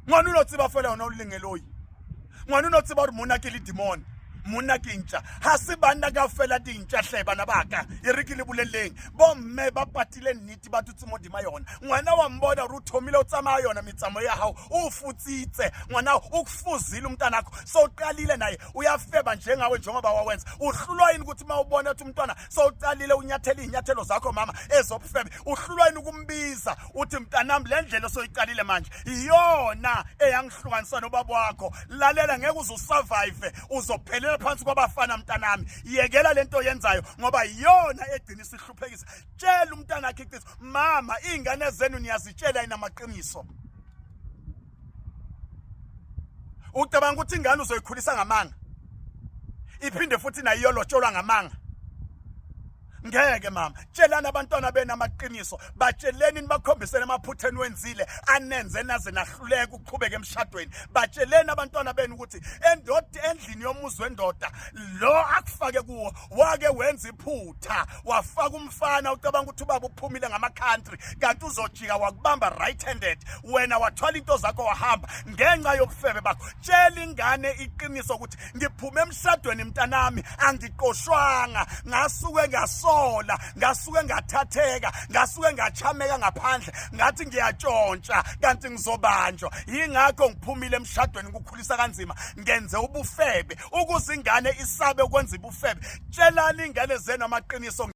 ngwana unotsiba fela ona ulingeloyi ngwana unotsiba uri monna ke le demon monna ke ntša ha se banna ka fela dintša hle bana baka e re ke le boleleng bomme ba patile nnete ba dutse modima yona ngwana wa mbona uri o thomile o tsamaya yona metsamo ya hao o futsitse ngwana o kufuzile umntanakho so uqalile naye uyafeba njengawe njengoba wawenza uhlulwa yini ukuthi mawubona ukuthi umntwana so uqalile unyathela inyathelo zakho mama ezobufebe uhlulwa yini ukumbiza uthi mntanami le ndlela soyiqalile manje iyona eyangihlukanisa nobaba wakho lalela ngeke uzusurvive uzophelela phansi kwabafana mntanami yekela lento yenzayo ngoba iyona egcina isihluphekisa tshela umntana wakhe iqiniso mama ingane zenu niyazitshela inamaqiniso ucabanga ukuthi ingane uzoyikhulisa ngamanga iphinde futhi nayo lotsholwa ngamanga ngeke mama tshelana abantwana bena amaqiniso batsheleni nibakhombisene amaphutheni wenzile anenze naze nahluleka ukuqhubeka emshadweni batsheleni abantwana benu ukuthi endlini yomuzi wendoda lo akufake kuwo wake wenza iphutha wafaka umfana ucabanga ukuthi ubaba uphumile ngama country kanti uzojika wakubamba right handed wena wathwala into zakho wahamba ngenxa yobufebe bakho tshela ingane iqiniso ukuthi ngiphume emshadweni mntanami angiqoshwanga ngasuke ngasola ngasuke ngathatheka ngasuke ngachameka ngaphandle ngathi ngiyatshontsha kanti ngizobanjwa yingakho ngiphumile emshadweni ukukhulisa kanzima ngenze ubufebe ukuze ingane isabe ukwenza ubufebe tshelani ingane zenu amaqiniso